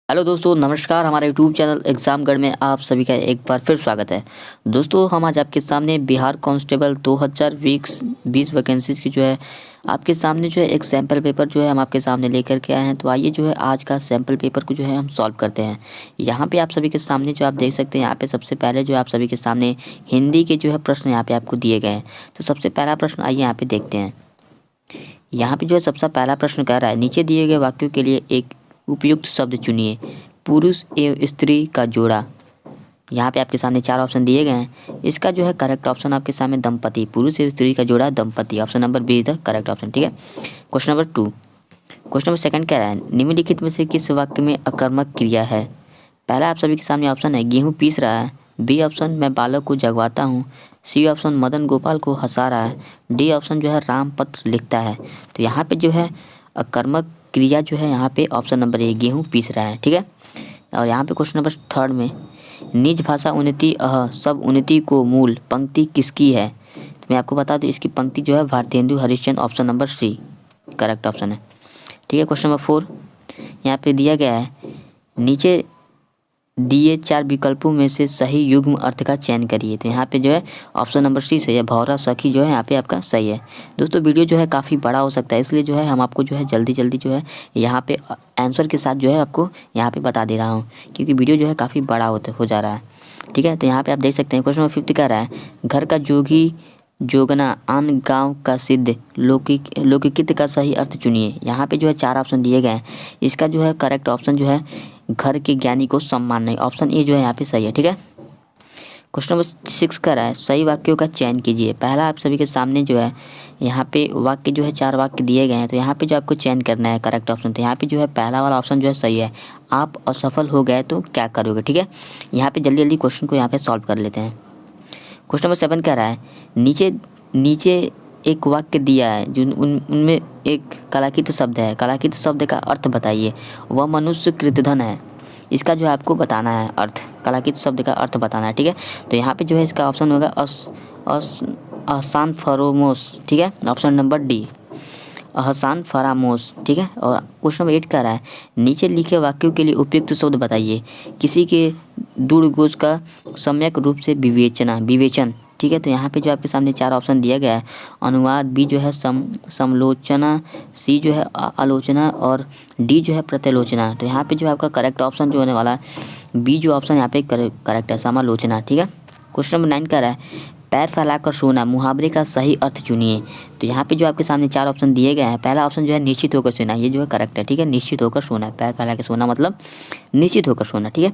Hello दोस्तों, नमस्कार। हमारे यूट्यूब चैनल एग्जामगढ़ में आप सभी का एक बार फिर स्वागत है। दोस्तों, हम आज आपके सामने बिहार कांस्टेबल 2020 वैकेंसीज की जो है आपके सामने जो है एक सैम्पल पेपर जो है हम आपके सामने लेकर के आए हैं। तो आइए जो है आज का सैम्पल पेपर को जो है हम सॉल्व करते हैं। यहाँ पे आप सभी के सामने जो आप देख सकते हैं, यहाँ पे सबसे पहले जो आप सभी के सामने हिंदी के जो है प्रश्न यहाँ पे आपको दिए गए हैं। तो सबसे पहला प्रश्न आइए यहाँ पे देखते हैं। यहाँ पे जो है सबसे पहला प्रश्न कह रहा है, नीचे दिए गए वाक्यों के लिए एक उपयुक्त शब्द चुनिए। पुरुष एवं स्त्री का जोड़ा। यहाँ पे आपके सामने 4 ऑप्शन दिए गए हैं। इसका जो है करेक्ट ऑप्शन आपके सामने दंपति, पुरुष एवं स्त्री का जोड़ा दंपति। Option number B is the correct option. ठीक है। Question number 2। Question number second कह रहा है, निम्नलिखित में से किस वाक्य में अकर्मक क्रिया है। पहला आप सभी के सामने ऑप्शन है, गेहूँ पीस रहा है। बी ऑप्शन, मैं बालक को जगवाता हूँ। सी ऑप्शन, मदन गोपाल को हंसा रहा है। डी ऑप्शन जो है, राम पत्र लिखता है। तो यहाँ पे जो है अकर्मक क्रिया जो है यहाँ पे ऑप्शन नंबर ए, गेहूँ पीस रहा है। ठीक है। और यहाँ पे क्वेश्चन नंबर थर्ड में, निज भाषा उन्नति सब उन्नति को मूल पंक्ति किसकी है। तो मैं आपको बता दूँ, इसकी पंक्ति जो है Bharatendu Harishchandra. Option number C correct option है। ठीक है। क्वेश्चन नंबर 4 यहाँ पे दिया गया है, नीचे दिए 4 विकल्पों में से सही युग्म अर्थ का चयन करिए। तो यहाँ पे जो है ऑप्शन नंबर सी सही है, भौरा सखी जो है यहाँ पे आपका सही है। दोस्तों, वीडियो जो है काफ़ी बड़ा हो सकता है, इसलिए जो है हम आपको जो है जल्दी जल्दी जो है यहाँ पे आंसर के साथ जो है आपको यहाँ पे बता दे रहा हूँ, क्योंकि वीडियो जो है काफ़ी बड़ा हो जा रहा है। ठीक है। तो यहाँ पे आप देख सकते हैं क्वेश्चन नंबर 5 कह रहा है, घर का जोगी जोगना आन गांव का सिद्ध लौकिकित का सही अर्थ चुनिए। यहाँ पे जो है 4 ऑप्शन दिए गए हैं। इसका जो है करेक्ट ऑप्शन जो है, घर के ज्ञानी को सम्मान नहीं। ऑप्शन ए जो है यहाँ पे सही है। ठीक है। क्वेश्चन नंबर 6 का है, सही वाक्यों का चयन कीजिए। पहला आप सभी के सामने जो है यहाँ पे वाक्य जो है 4 वाक्य दिए गए हैं। तो यहाँ पे जो आपको चयन करना है करेक्ट ऑप्शन, तो यहाँ पे जो है पहला वाला ऑप्शन जो है सही है, आप असफल हो गए तो क्या करोगे। ठीक है। यहाँ पे जल्दी जल्दी क्वेश्चन को यहाँ पे सॉल्व कर लेते हैं। क्वेश्चन नंबर 7 कह रहा है, नीचे नीचे एक वाक्य दिया है जो उनमें एक कलाकृत शब्द है। कलाकृत शब्द का अर्थ बताइए। वह मनुष्य कृतधन है। इसका जो है आपको बताना है अर्थ, कलाकृत शब्द का अर्थ बताना है। ठीक है। तो यहाँ पे जो है इसका ऑप्शन होगा अहसान फरोमोस। ठीक है। ऑप्शन नंबर डी, अहसान फरामोश। ठीक है। और क्वेश्चन नंबर 8 कह रहा है, नीचे लिखे वाक्यों के लिए उपयुक्त शब्द बताइए। किसी के दुर्गोज का सम्यक रूप से विवेचन। ठीक है। तो यहाँ पे जो आपके सामने 4 ऑप्शन दिया गया है, अनुवाद, बी जो है समालोचना, सी जो है आलोचना, और डी जो है प्रत्यालोचना। तो यहाँ पे जो आपका करेक्ट ऑप्शन जो होने वाला है, बी जो ऑप्शन यहाँ पे करेक्ट है, समालोचना। ठीक है। क्वेश्चन नंबर 9 कह रहा है, पैर फैलाकर सोना मुहावरे का सही अर्थ चुनिए। तो यहाँ पे जो आपके सामने 4 ऑप्शन दिए गए हैं, पहला ऑप्शन जो है निश्चित होकर सोना, ये जो है करेक्ट है। ठीक है। निश्चित होकर सोना, पैर फैला के सोना मतलब निश्चित होकर सोना। ठीक है।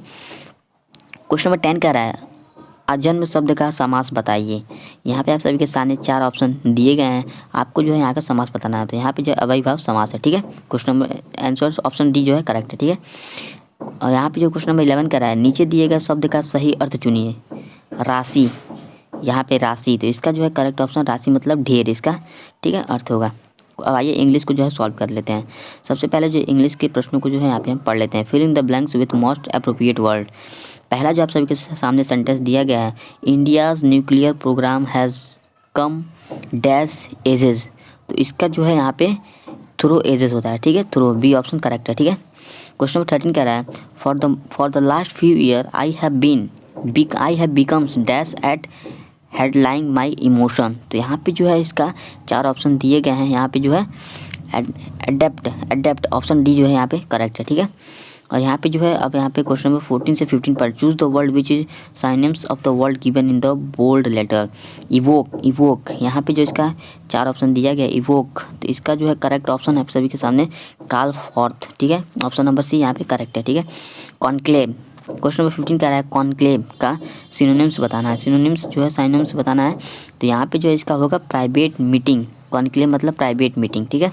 क्वेश्चन नंबर 10 कह रहा है, अजन्म शब्द का समास बताइए। यहाँ पे आप सभी के सामने 4 ऑप्शन दिए गए हैं, आपको जो है यहाँ का समास बताना है। तो यहाँ पे जो अव्ययीभाव समास है। ठीक है। Question number answer option D जो है करेक्ट है। ठीक है। और यहाँ पे जो क्वेश्चन नंबर 11 कह रहा है, नीचे दिए गए शब्द का सही अर्थ चुनिए। राशि, यहाँ पे राशि, तो इसका जो है करेक्ट ऑप्शन राशि मतलब ढेर, इसका ठीक है अर्थ होगा। अब आइए इंग्लिश को जो है सॉल्व कर लेते हैं। सबसे पहले जो इंग्लिश के प्रश्नों को जो है यहाँ पे हम पढ़ लेते हैं। Fill in the blanks with most appropriate word. पहला जो आप सभी के सामने सेंटेंस दिया गया है, India's nuclear programme has come dash ages. तो इसका जो है यहाँ पे थ्रो एजेस होता है। ठीक है। थ्रो, बी ऑप्शन करेक्ट है। ठीक है। क्वेश्चन नंबर 13 कह रहा है, for the last few year I have becomes dash at headline my emotion. तो यहाँ पे जो है इसका 4 ऑप्शन दिए गए हैं। यहाँ पे जो है एडेप्ट ऑप्शन डी जो है यहाँ पे करेक्ट है। ठीक है। और यहाँ पे जो है अब यहाँ पे क्वेश्चन नंबर 14 से 15 पर, choose the word which is synonyms of the word given in the bold letter. Evoke, यहाँ पे जो इसका 4 ऑप्शन दिया गया इवोक, तो इसका जो है करेक्ट ऑप्शन है आप सभी के सामने कॉल फॉर्थ। ठीक है। ऑप्शन नंबर सी यहाँ पे करेक्ट है। ठीक है। कॉन्क्लेव, क्वेश्चन नंबर 15 कह रहा है, कॉन्क्लेव का सिनोनिम्स बताना है। सिनोनिम्स जो है साइनोनिम्स बताना है। तो यहाँ पे जो है इसका होगा प्राइवेट मीटिंग। कॉन्क्लेव मतलब प्राइवेट मीटिंग। ठीक है।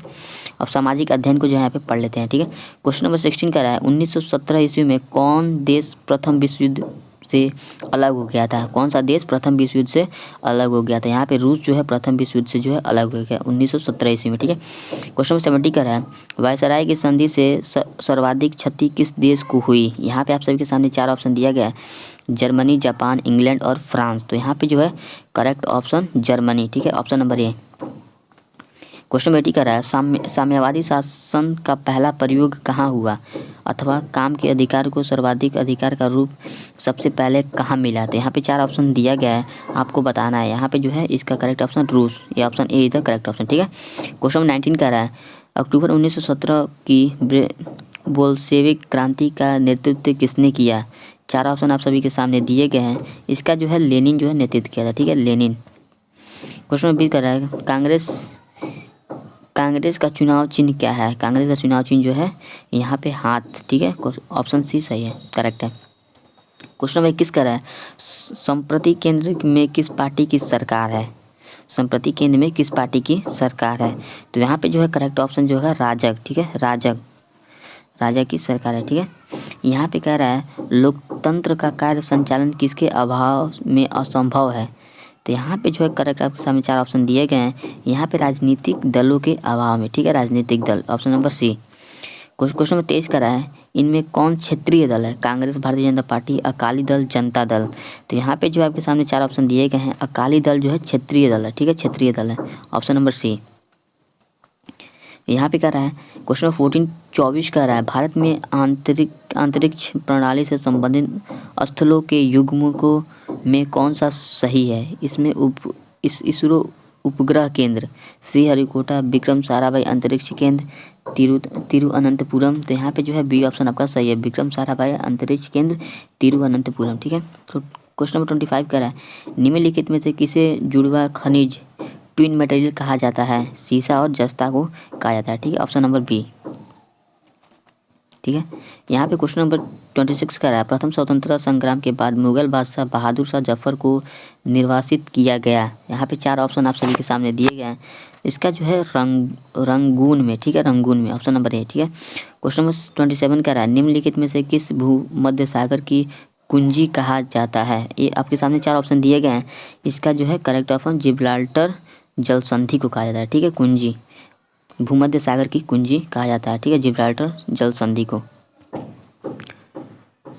अब सामाजिक अध्ययन को जो है यहाँ पे पढ़ लेते हैं। ठीक है। क्वेश्चन नंबर 16 कह रहा है, 1917 ईस्वी में कौन देश प्रथम विश्व युद्ध से अलग हो गया था। कौन सा देश प्रथम विश्व युद्ध से अलग हो गया था। यहाँ पे रूस जो है प्रथम विश्व युद्ध से जो है अलग हो गया 1917 ईस्वी में। ठीक है। क्वेश्चन नंबर 70 कह रहा है, वायसराय की संधि से सर्वाधिक क्षति किस देश को हुई। यहाँ पे आप सभी के सामने 4 ऑप्शन दिया गया है, जर्मनी, जापान, इंग्लैंड और फ्रांस। तो यहाँ पे जो है करेक्ट ऑप्शन जर्मनी। ठीक है। Option number A. क्वेश्चन 80 कह रहा है, साम्यवादी शासन का पहला प्रयोग कहाँ हुआ। अथवा काम के अधिकार को सर्वाधिक अधिकार का रूप सबसे पहले कहाँ मिला? तो यहाँ पे 4 ऑप्शन दिया गया है, आपको बताना है। यहाँ पे जो है इसका करेक्ट ऑप्शन रूस, ये option A is the correct option, ठीक है। क्वेश्चन नंबर 19 कह रहा है अक्टूबर 1917 की बोल्शेविक क्रांति का नेतृत्व किसने किया? 4 ऑप्शन आप सभी के सामने दिए गए हैं। इसका जो है लेनिन जो है नेतृत्व किया था, ठीक है, लेनिन। क्वेश्चन नंबर 20 कर रहा है कांग्रेस का चुनाव चिन्ह क्या है? कांग्रेस का चुनाव चिन्ह जो है यहाँ पे हाथ, ठीक है, ऑप्शन सी सही है, करेक्ट है। क्वेश्चन नंबर 21 कर रहा है संप्रति केंद्र में किस पार्टी की सरकार है? संप्रति केंद्र में किस पार्टी की सरकार है? तो यहाँ पे जो है करेक्ट ऑप्शन जो है राजग, ठीक है, राजग की सरकार है, ठीक है। यहाँ पे कह रहा है लोकतंत्र का कार्य संचालन किसके अभाव में असंभव है? तो यहाँ पे जो है करेक्ट आपके सामने 4 ऑप्शन दिए गए हैं। यहाँ पे राजनीतिक दलों के अभाव में, ठीक है, राजनीतिक दल, option number C. Question number 23 करा है इनमें कौन क्षेत्रीय दल है? कांग्रेस, भारतीय जनता पार्टी, अकाली दल, जनता दल। तो यहाँ पे जो आपके सामने 4 ऑप्शन दिए गए हैं, अकाली दल जो है क्षेत्रीय दल है, ठीक है, क्षेत्रीय दल है, ऑप्शन नंबर सी। यहाँ पे कह रहा है क्वेश्चन नंबर 24 कह रहा है भारत में अंतरिक्ष प्रणाली से संबंधित स्थलों के युग्मकों में कौन सा सही है? इसमें इसरो उपग्रह केंद्र, श्रीहरिकोटा, विक्रम साराभाई अंतरिक्ष केंद्र, तिरुअनंतपुरम। तो यहाँ पे जो है बी ऑप्शन आपका सही है, विक्रम साराभाई अंतरिक्ष केंद्र, तिरुअनंतपुरम, ठीक है। तो क्वेश्चन नंबर 25 कह रहा है निम्नलिखित में से किसे जुड़वा खनिज ट्विन मटेरियल कहा जाता है? सीसा और जस्ता को कहा जाता है, ठीक है, ऑप्शन नंबर बी, ठीक है। यहाँ पे क्वेश्चन नंबर 26 का है प्रथम स्वतंत्रता संग्राम के बाद मुगल बादशाह बहादुर शाह जफर को निर्वासित किया गया। यहाँ पे 4 ऑप्शन आप सभी के सामने दिए गए हैं। इसका जो है रंगून में, ठीक है, रंगून में, ऑप्शन नंबर ए, ठीक है। क्वेश्चन नंबर 27 का है निम्नलिखित में से किस भूमध्य सागर की कुंजी कहा जाता है? ये आपके सामने 4 ऑप्शन दिए गए हैं। इसका जो है करेक्ट ऑप्शन जिब्राल्टर जल संधि को कहा जाता है, ठीक है, कुंजी, भूमध्य सागर की कुंजी कहा जाता है, ठीक है, जिब्राल्टर जल संधि को।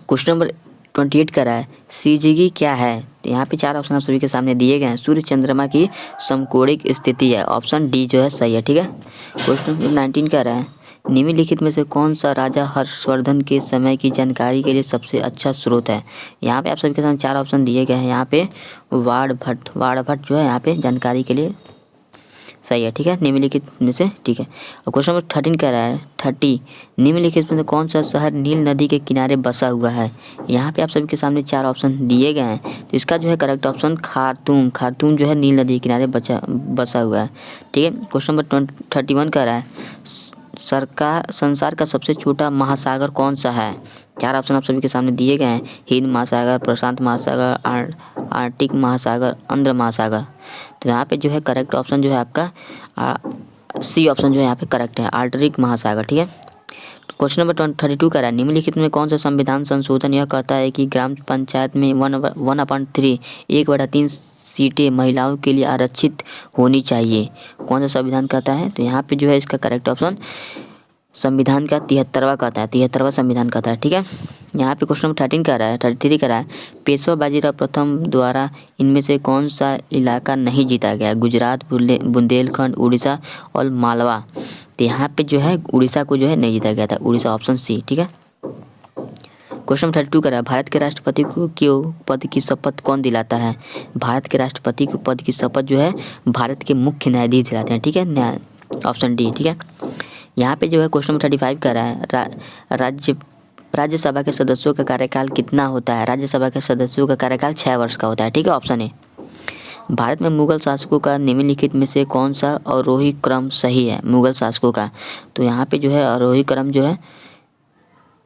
क्वेश्चन नंबर 28 का है सीजीगी क्या है? तो यहाँ पे 4 ऑप्शन आप सभी के सामने दिए गए हैं। सूर्य चंद्रमा की समकोणिक स्थिति है, ऑप्शन डी जो है सही है, ठीक है। क्वेश्चन नंबर 19 का है निम्नलिखित में से कौन सा राजा हर्षवर्धन के समय की जानकारी के लिए सबसे अच्छा स्रोत है? यहाँ पे आप सभी के सामने 4 ऑप्शन दिए गए हैं। यहाँ पे वाणभट्ट जो है यहाँ पे जानकारी के लिए सही है, ठीक है, निम्नलिखित में से, ठीक है। और क्वेश्चन नंबर 13 कह रहा है 30 निम्नलिखित में से कौन सा शहर नील नदी के किनारे बसा हुआ है? यहाँ पे आप सभी के सामने 4 ऑप्शन दिए गए हैं। तो इसका जो है करेक्ट ऑप्शन खार्तूम जो है नील नदी के किनारे बसा हुआ है, ठीक है। क्वेश्चन नंबर 31 कह रहा है संसार का सबसे छोटा महासागर कौन सा है? 4 ऑप्शन आप सभी के सामने दिए गए हैं। हिंद महासागर, प्रशांत महासागर, आर्कटिक महासागर, आंध्र महासागर। तो यहाँ पे जो है करेक्ट ऑप्शन जो है आपका सी ऑप्शन जो है यहाँ पे करेक्ट है, आर्कटिक महासागर, ठीक है। क्वेश्चन नंबर 32 का है निम्नलिखित में कौन सा संविधान संशोधन यह कहता है कि ग्राम पंचायत में 1/3 1/3 सीटें महिलाओं के लिए आरक्षित होनी चाहिए? कौन सा संविधान कहता है? तो यहाँ पे जो है इसका करेक्ट ऑप्शन संविधान का 73वां कहता है, 73वां संविधान कहता है, ठीक है। यहाँ पे क्वेश्चन नंबर 13 का रहा है 33 का रहा है पेशवा बाजीराव प्रथम द्वारा इनमें से कौन सा इलाका नहीं जीता गया? गुजरात, बुंदेलखंड, उड़ीसा और मालवा। तो यहाँ पे जो है उड़ीसा को जो है नहीं जीता गया था, उड़ीसा, ऑप्शन सी, ठीक है। क्वेश्चन 32 का है भारत के राष्ट्रपति को पद की शपथ कौन दिलाता है? भारत के राष्ट्रपति को पद की शपथ जो है भारत के मुख्य न्यायाधीश दिलाते हैं, ठीक है, ऑप्शन डी, ठीक है। यहाँ पे जो है क्वेश्चन नंबर 35 का रहा है राज्यसभा के सदस्यों का कार्यकाल कितना होता है? राज्यसभा के सदस्यों का कार्यकाल 6 वर्ष का होता है, ठीक है, ऑप्शन ए। भारत में मुगल शासकों का निम्नलिखित में से कौन सा आरोही क्रम सही है? मुगल शासकों का, तो यहाँ पे जो है आरोही क्रम जो है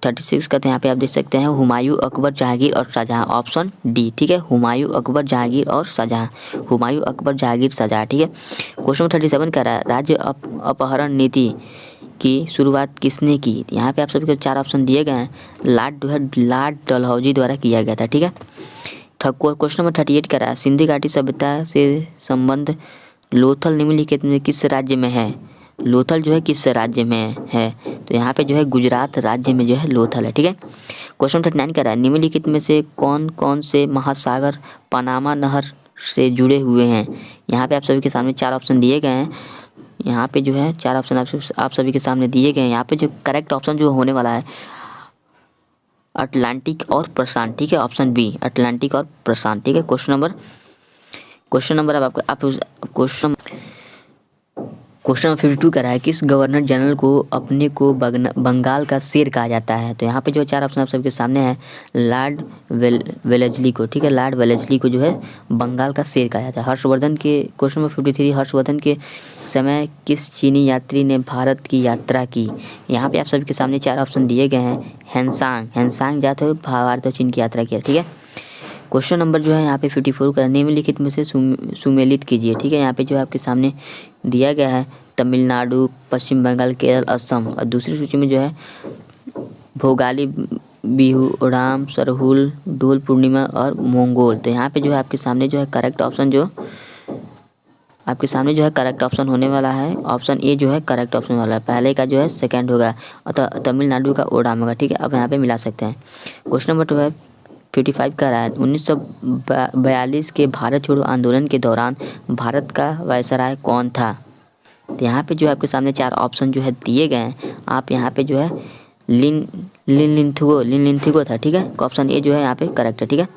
36 का, तो यहाँ पे आप देख सकते हैं हुमायूं, अकबर, जहांगीर और शाहजहां, ऑप्शन डी, ठीक है, हुमायूं, अकबर, जहांगीर और शाहजहां, हुमायूं, अकबर, जहांगीर, शाहजहां, ठीक है। क्वेश्चन 37 का रहा है राज्य अपहरण नीति की शुरुआत किसने की? यहाँ पे आप सभी को 4 ऑप्शन दिए गए हैं। लॉर्ड डलहौजी द्वारा किया गया था, ठीक है। क्वेश्चन नंबर 38 का रहा है सिंधु घाटी सभ्यता से संबंध लोथल निम्नलिखित में किस राज्य में है? लोथल जो है किस राज्य में है? तो यहाँ पे जो है गुजरात राज्य में जो है लोथल है, ठीक है। क्वेश्चन 39 का रहा है निम्नलिखित में से कौन कौन से महासागर पनामा नहर से जुड़े हुए हैं? यहाँ पे आप सभी के सामने 4 ऑप्शन दिए गए हैं। यहाँ पे जो है 4 ऑप्शन आप सभी के सामने दिए गए हैं। यहाँ पे जो करेक्ट ऑप्शन जो होने वाला है अटलांटिक और प्रशांत, ठीक है। ऑप्शन बी अटलांटिक और प्रशांत, ठीक है। क्वेश्चन नंबर अब आपका क्वेश्चन नंबर 52 कह रहा है किस गवर्नर जनरल को अपने को बंगाल का शेर कहा जाता है। तो यहाँ पे जो चार ऑप्शन आप सबके सामने है, लॉर्ड वेलेस्ली को, ठीक है। लॉर्ड वेलेस्ली को जो है बंगाल का शेर कहा जाता है। हर्षवर्धन के क्वेश्चन नंबर 53, हर्षवर्धन के समय किस चीनी यात्री ने भारत की यात्रा की। यहाँ पे आप सबके सामने चार ऑप्शन दिए गए हैं। हैंसांग जाते हुए भारत और चीन की यात्रा किया, ठीक है। क्वेश्चन नंबर जो है यहाँ पे 54 का निम्नलिखित में से सुमेलित कीजिए, ठीक है। यहाँ पे जो आपके सामने दिया गया है तमिलनाडु, पश्चिम बंगाल, केरल, असम, और दूसरी सूची में जो है भोगाली, बिहू, ओणम, सरहुल, डोल पूर्णिमा और मंगोल। तो यहाँ पे जो है आपके सामने जो है करेक्ट ऑप्शन होने वाला है ऑप्शन ए जो है करेक्ट ऑप्शन वाला है। पहले का जो है सेकंड होगा और तमिलनाडु का ओणम होगा, ठीक है। अब यहाँ पे मिला सकते हैं। क्वेश्चन नंबर 55 का रहा है 1942 के भारत छोड़ो आंदोलन के दौरान भारत का वायसराय कौन था। तो यहाँ पे जो आपके सामने चार ऑप्शन जो है दिए गए हैं। आप यहाँ पे जो है लिनलिंथगो था, ठीक है। ऑप्शन ए जो है यहाँ पे करेक्ट है, ठीक है।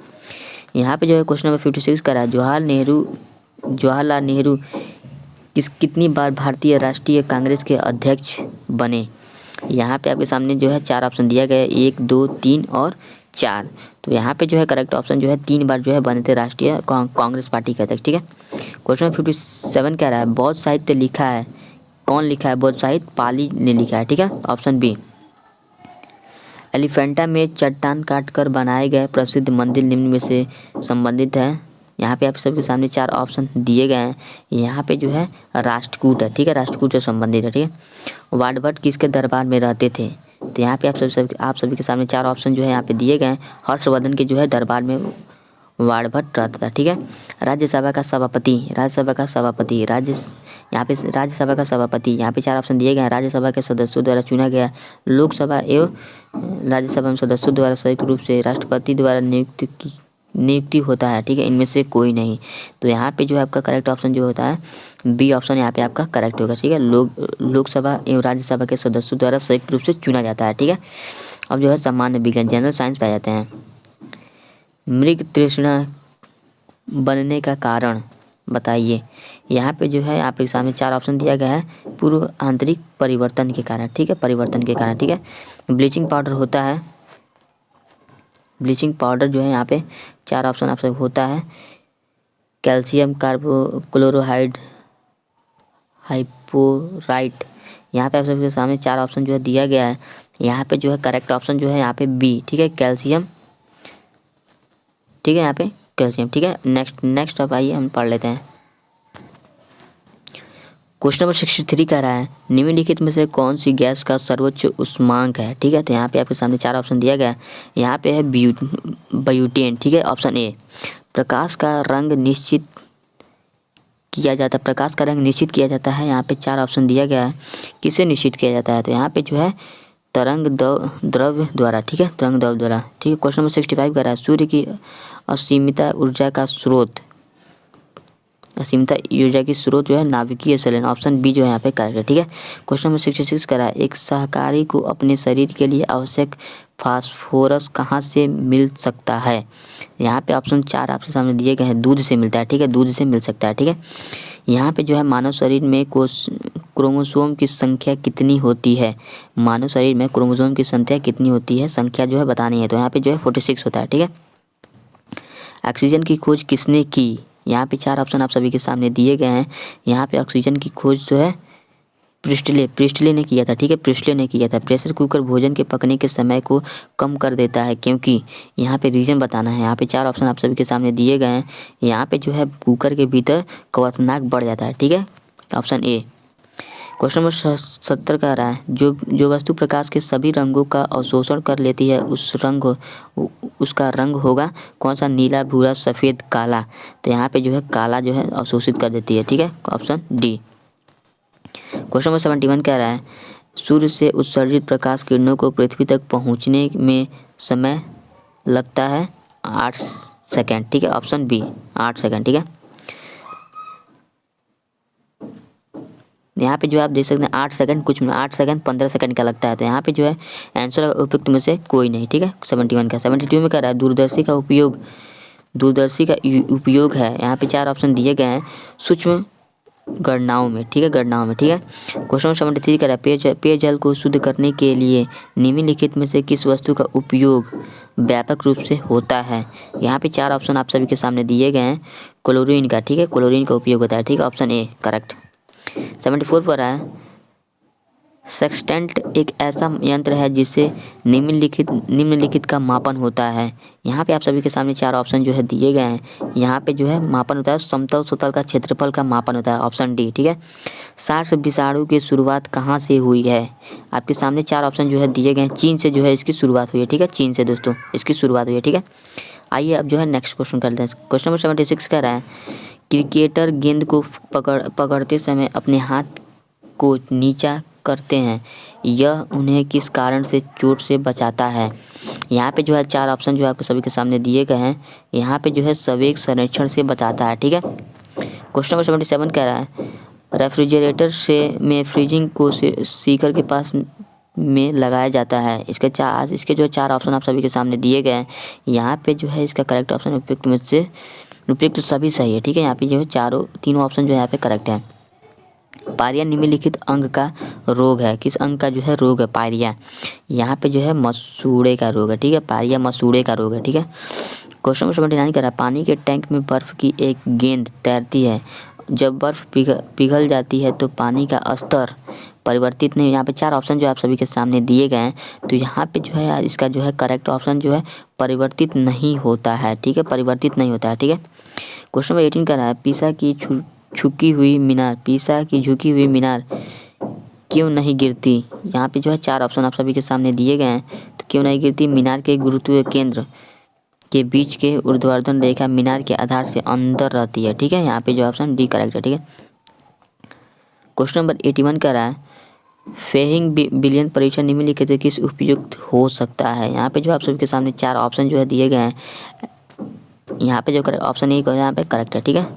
यहाँ पे जो है क्वेश्चन नंबर 56 का रहा है जवाहरलाल नेहरू कितनी बार भारतीय राष्ट्रीय कांग्रेस के अध्यक्ष बने। यहाँ पे आपके सामने जो है चार ऑप्शन दिया गया है, 1, 2, 3 और 4। तो यहाँ पे जो है करेक्ट ऑप्शन जो है 3 बार जो है बने थे राष्ट्रीय कांग्रेस पार्टी के अध्यक्ष, ठीक है। क्वेश्चन 57 कह रहा है बौद्ध साहित्य लिखा है, कौन लिखा है बौद्ध साहित्य, पाली ने लिखा है, ठीक है। ऑप्शन बी एलिफेंटा में चट्टान काटकर बनाए गए प्रसिद्ध मंदिर निम्न में से संबंधित है। यहाँ पे आप सबके सामने चार ऑप्शन दिए गए हैं। यहाँ पे जो है राष्ट्रकूट है, ठीक है। राष्ट्रकूट से संबंधित है, ठीक है। वार्ड भट्ट किसके दरबार में रहते थे। तो यहाँ पे आप सभी के सामने चार ऑप्शन जो है यहाँ पे दिए गए हैं। हर्षवर्धन के जो है दरबार में वार्ड भट्ट रहता था, ठीक है। राज्यसभा का सभापति यहाँ पे चार ऑप्शन दिए गए हैं। राज्यसभा के सदस्यों द्वारा चुना गया, लोकसभा एवं राज्यसभा में सदस्यों द्वारा संयुक्त रूप से राष्ट्रपति द्वारा नियुक्ति होता है, ठीक है। इनमें से कोई नहीं। तो यहाँ पे जो है आपका करेक्ट ऑप्शन जो होता है बी ऑप्शन यहाँ पे आपका करेक्ट होगा, ठीक है। लोकसभा एवं राज्यसभा के सदस्यों द्वारा संयुक्त रूप से चुना जाता है, ठीक है। अब जो है सामान्य विज्ञान जनरल साइंस पाए जाते हैं। मृग तृष्णा बनने का कारण बताइए। यहाँ पे जो है आपके सामने चार ऑप्शन दिया गया है। पूर्व आंतरिक परिवर्तन के कारण, ठीक है। परिवर्तन के कारण, ठीक है। ब्लीचिंग पाउडर जो है यहाँ पे चार ऑप्शन आपसे होता है। Calcium chloride, hypochlorite. यहाँ पे आप सबके सामने चार ऑप्शन जो है दिया गया है। यहाँ पे जो है करेक्ट ऑप्शन जो है यहाँ पे बी, ठीक है। कैल्शियम, ठीक है। यहाँ पे कैल्शियम, ठीक है। नेक्स्ट अब आइए हम पढ़ लेते हैं। क्वेश्चन नंबर 63 कह रहा है निम्नलिखित में से कौन सी गैस का सर्वोच्च उष्मांक है, ठीक है। तो यहाँ पे आपके सामने चार ऑप्शन दिया गया है। यहाँ पे है ब्यूटेन, ठीक है। ऑप्शन ए प्रकाश का रंग निश्चित किया जाता है। यहाँ पे चार ऑप्शन दिया गया है। किसे निश्चित किया जाता है। तो यहाँ पे जो है तरंग द्रव्य द्वारा, ठीक है। तरंग द्रव्य द्वारा, ठीक है। क्वेश्चन नंबर 65 कह रहा है सूर्य की असीमित ऊर्जा की स्रोत जो है नाभिकीय संलयन। ऑप्शन बी जो है यहाँ पे करेक्ट है, ठीक है। क्वेश्चन नंबर 66 कह रहा है एक शाकाहारी को अपने शरीर के लिए आवश्यक फास्फोरस कहाँ से मिल सकता है। यहाँ पे ऑप्शन चार आपके सामने दिए गए हैं। दूध से मिलता है, ठीक है। दूध से मिल सकता है, ठीक है। यहाँ पे जो है मानव शरीर में क्रोमोसोम की संख्या कितनी होती है। मानव शरीर में क्रोमोसोम की संख्या कितनी होती है, संख्या जो है बतानी है। तो यहाँ पे जो है 46 होता है, ठीक है। ऑक्सीजन की खोज किसने की। यहाँ पे चार ऑप्शन आप सभी के सामने दिए गए हैं। यहाँ पे ऑक्सीजन की खोज जो है प्रिस्टले ने किया था, ठीक है। प्रिस्टले ने किया था। प्रेशर कुकर भोजन के पकने के समय को कम कर देता है क्योंकि। यहाँ पे रीज़न बताना है। यहाँ पे चार ऑप्शन आप सभी के सामने दिए गए हैं। यहाँ पे जो है कुकर के भीतर क्वथनांक बढ़ जाता है, ठीक है। Option A. क्वेश्चन नंबर 70 का रहा है जो वस्तु प्रकाश के सभी रंगों का अवशोषण कर लेती है उसका रंग होगा कौन सा, नीला, भूरा, सफ़ेद, काला। तो यहाँ पे जो है काला जो है अवशोषित कर देती है, ठीक है। Option D. क्वेश्चन नंबर 71 कह रहा है सूर्य से उत्सर्जित प्रकाश किरणों को पृथ्वी तक पहुँचने में समय लगता है 8 सेकेंड, ठीक है। ऑप्शन बी 8 सेकेंड, ठीक है। यहाँ पे जो है आप देख सकते हैं 8 सेकंड कुछ 8 सेकंड 15 सेकंड का लगता है। तो यहाँ पे जो है आंसर उपयुक्त में से कोई नहीं, ठीक है। 71 का 72 में कह रहा है दूरदर्शी का उपयोग है। यहाँ पे 4 ऑप्शन दिए गए हैं सूक्ष्म गणनाओं में, ठीक है, गणनाओं में, ठीक है। क्वेश्चन नंबर 73 कह रहा है पेयजल को शुद्ध करने के लिए निम्नलिखित में से किस वस्तु का उपयोग व्यापक रूप से होता है। यहाँ पे 4 ऑप्शन आप सभी के सामने दिए गए हैं। क्लोरीन का, ठीक है, क्लोरीन का उपयोग होता है, ठीक है, ऑप्शन ए करेक्ट। 74 पर है सेक्सटेंट एक ऐसा यंत्र है जिससे निम्नलिखित का मापन होता है। यहाँ पे आप सभी के सामने 4 ऑप्शन जो है दिए गए हैं। यहाँ पे जो है मापन होता है समतल सतह का क्षेत्रफल का मापन होता है, ऑप्शन डी, ठीक है। सार्स विषाणु की शुरुआत कहाँ से हुई है। आपके सामने 4 ऑप्शन जो है दिए गए हैं। चीन से जो है इसकी शुरुआत हुई है, ठीक है, चीन से दोस्तों इसकी शुरुआत हुई है, ठीक है। आइए अब जो है नेक्स्ट क्वेश्चन कर लेते हैं। क्वेश्चन नंबर 76 कह रहा है क्रिकेटर गेंद को पकड़ते समय अपने हाथ को नीचा करते हैं, यह उन्हें किस कारण से चोट से बचाता है। यहाँ पे जो है 4 ऑप्शन जो आपके सभी के सामने दिए गए हैं। यहाँ पे जो है संवेग संरक्षण से बचाता है, ठीक है। क्वेश्चन नंबर 77 कह रहा है रेफ्रिजरेटर से में फ्रीजिंग को सीकर के पास में लगाया जाता है। इसके जो है 4 ऑप्शन आप सभी के सामने दिए गए हैं। यहाँ पे जो है इसका करेक्ट ऑप्शन उपयुक्त में से उपयुक्त सभी सही है, ठीक है। यहाँ पे जो है तीनों ऑप्शन जो है यहाँ पे करेक्ट है। पायरिया निम्नलिखित अंग का रोग है, किस अंग का जो है रोग है पायरिया। यहाँ पे जो है मसूड़े का रोग है, ठीक है, पायरिया मसूड़े का रोग है, ठीक है। क्वेश्चन नंबर 79 कह रहा है पानी के टैंक में बर्फ की एक गेंद तैरती है, जब बर्फ पिघल जाती है तो पानी का स्तर परिवर्तित नहीं। यहाँ पे 4 ऑप्शन जो आप सभी के सामने दिए गए हैं। तो यहाँ पे जो है इसका जो है करेक्ट ऑप्शन जो है परिवर्तित नहीं होता है, ठीक है, परिवर्तित नहीं होता है, ठीक है। क्वेश्चन नंबर 18 कह रहा है पीसा की झुकी हुई मीनार क्यों नहीं गिरती। यहाँ पे जो है 4 ऑप्शन आप सभी के सामने दिए गए हैं। तो क्यों नहीं गिरती, मीनार के गुरुत्वीय केंद्र के बीच के ऊर्ध्वाधर रेखा मीनार के आधार से अंदर रहती है, ठीक है। यहाँ पे जो ऑप्शन डी करेक्ट है, ठीक है। क्वेश्चन नंबर 81 कह रहा है फेहिंग विलयन परीक्षण निम्नलिखित किस उपयुक्त हो सकता है। यहाँ पे जो आप सभी के सामने 4 ऑप्शन जो है दिए गए हैं। यहाँ पे जो करेक्ट ऑप्शन ए यहाँ पे करेक्ट है, ठीक है।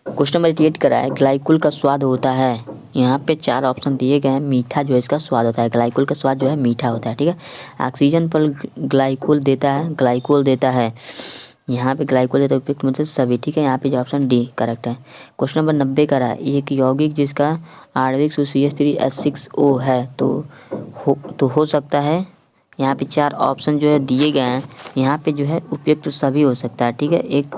क्वेश्चन नंबर 88 करा है ग्लाइकोल का स्वाद होता है। यहाँ पे 4 ऑप्शन दिए गए हैं। मीठा जो है इसका स्वाद होता है, ग्लाइकोल का स्वाद जो है मीठा होता है, ठीक है। ऑक्सीजन पर ग्लाइकोल देता है। यहाँ पे ग्लाइकोल देता है उपयुक्त मतलब सभी, ठीक है। यहाँ पे जो ऑप्शन डी करेक्ट है। क्वेश्चन नंबर 90 करा है एक यौगिक जिसका आणविक सूत्र CH3H6O है तो हो सकता है। यहाँ पे 4 ऑप्शन जो है दिए गए हैं। यहाँ पे जो है उपयुक्त सभी हो सकता है, ठीक है। एक